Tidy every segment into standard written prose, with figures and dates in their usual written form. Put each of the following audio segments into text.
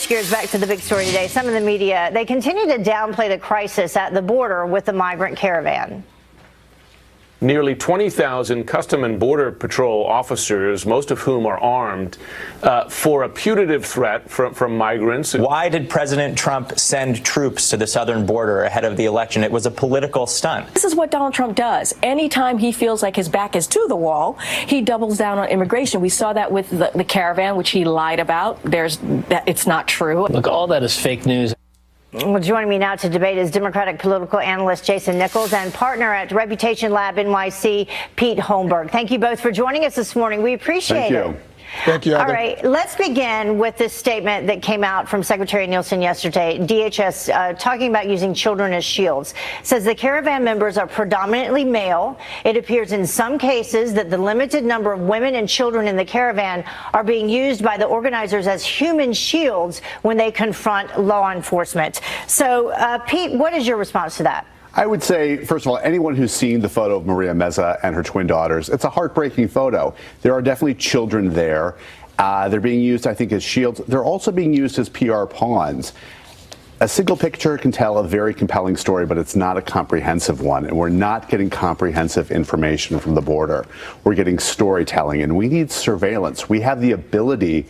switch gears back to the big story today. Some of the media, they continue to downplay the crisis at the border with the migrant caravan. Nearly 20,000 Custom and Border Patrol officers, most of whom are armed, for a putative threat from migrants. Why did President Trump send troops to the southern border ahead of the election? It was a political stunt. This is what Donald Trump does. Anytime he feels like his back is to the wall, he doubles down on immigration. We saw that with the caravan, which he lied about. It's not true. Look, all that is fake news. Well, joining me now to debate is Democratic political analyst Jason Nichols and partner at Reputation Lab NYC, Pete Holmberg. Thank you both for joining us this morning. We appreciate it. Thank you, Heather. All right, let's begin with this statement that came out from Secretary Nielsen yesterday. DHS talking about using children as shields. Says the caravan members are predominantly male. It appears in some cases that the limited number of women and children in the caravan are being used by the organizers as human shields when they confront law enforcement. So, Pete, what is your response to that? I would say, first of all, anyone who's seen the photo of Maria Meza and her twin daughters, it's a heartbreaking photo. There are definitely children there. They're being used, I think, as shields. They're also being used as PR pawns. A single picture can tell a very compelling story, but it's not a comprehensive one. And we're not getting comprehensive information from the border. We're getting storytelling, and we need surveillance. We have the ability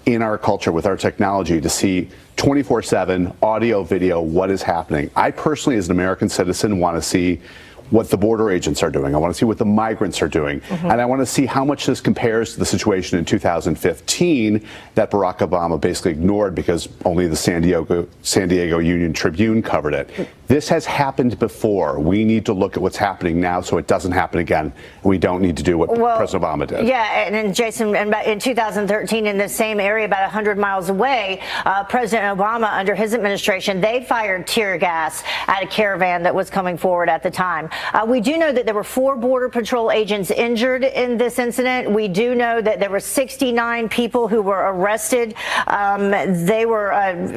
in our culture with our technology to see 24/7 audio, video, what is happening. I personally, as an American citizen, want to see what the border agents are doing. I want to see what the migrants are doing. And I want to see how much this compares to the situation in 2015 that Barack Obama basically ignored because only the San Diego Union Tribune covered it. This has happened before. We need to look at what's happening now so it doesn't happen again. And we don't need to do what President Obama did. Yeah, and then Jason, in 2013, in the same area, about 100 miles away, President Obama, under his administration, they fired tear gas at a caravan that was coming forward at the time. We do know that there were 4 Border Patrol agents injured in this incident. We do know that there were 69 people who were arrested. They were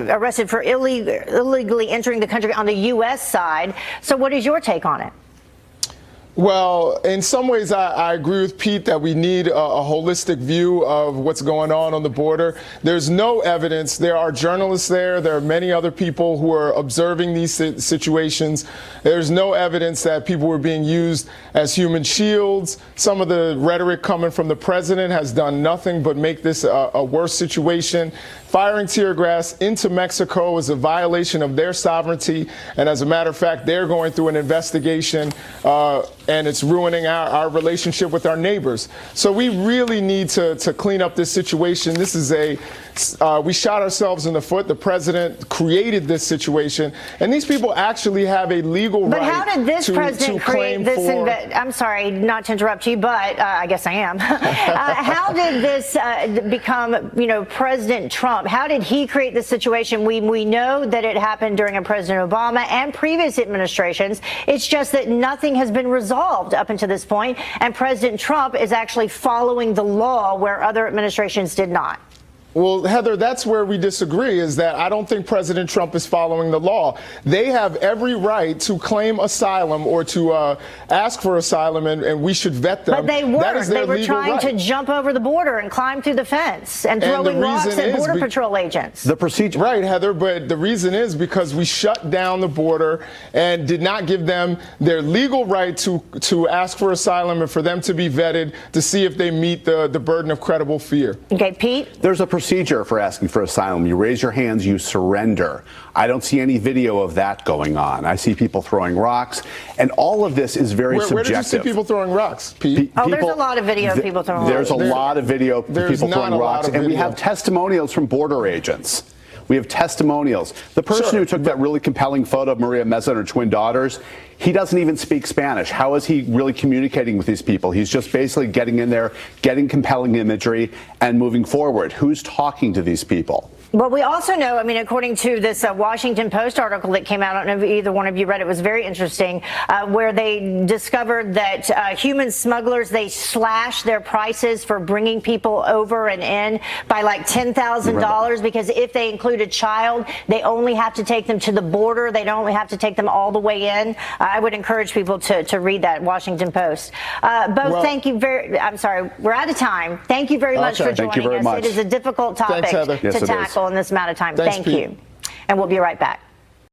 arrested for illegally entering the country on the U.S. side. So what is your take on it? Well, in some ways, I agree with Pete that we need a holistic view of what's going on the border. There's no evidence. There are journalists there. There are many other people who are observing these situations. There's no evidence that people were being used as human shields. Some of the rhetoric coming from the president has done nothing but make this a worse situation. Firing tear gas into Mexico is a violation of their sovereignty. And as a matter of fact, they're going through an investigation and it's ruining our relationship with our neighbors. So we really need to clean up this situation. This is we shot ourselves in the foot. The president created this situation, and these people actually have a legal right. But how did this president create this? I'm sorry, not to interrupt you, but I guess I am. How did this become, President Trump? How did he create this situation? We know that it happened during President Obama and previous administrations. It's just that nothing has been resolved up until this point, and President Trump is actually following the law where other administrations did not. Well, Heather, that's where we disagree, is that I don't think President Trump is following the law. They have every right to claim asylum or to ask for asylum, and we should vet them. But they weren't. They were trying to jump over the border and climb through the fence and throwing rocks at Border Patrol agents. The procedure. Right, Heather, but the reason is because we shut down the border and did not give them their legal right to ask for asylum and for them to be vetted to see if they meet the burden of credible fear. Okay, Pete? There's a procedure for asking for asylum. You raise your hands, you surrender. I don't see any video of that going on. I see people throwing rocks, and all of this is very subjective. Where did you see people throwing rocks, Pete? There's a lot of video of people throwing rocks. There's a lot of video of people throwing rocks, and we have testimonials from border agents. We have testimonials. The person who took that really compelling photo of Maria Meza and her twin daughters, he doesn't even speak Spanish. How is he really communicating with these people? He's just basically getting in there, getting compelling imagery, and moving forward. Who's talking to these people? Well, we also know, according to this Washington Post article that came out, I don't know if either one of you read it, was very interesting, where they discovered that human smugglers, they slash their prices for bringing people over and in by like $10,000 because if they include a child, they only have to take them to the border. They don't only have to take them all the way in. I would encourage people to read that Washington Post. Thank you I'm sorry, we're out of time. Thank you very much for joining us. It is a difficult topic to tackle. respectful in this amount of time. Thanks, Thank Pete. you. And we'll be right back.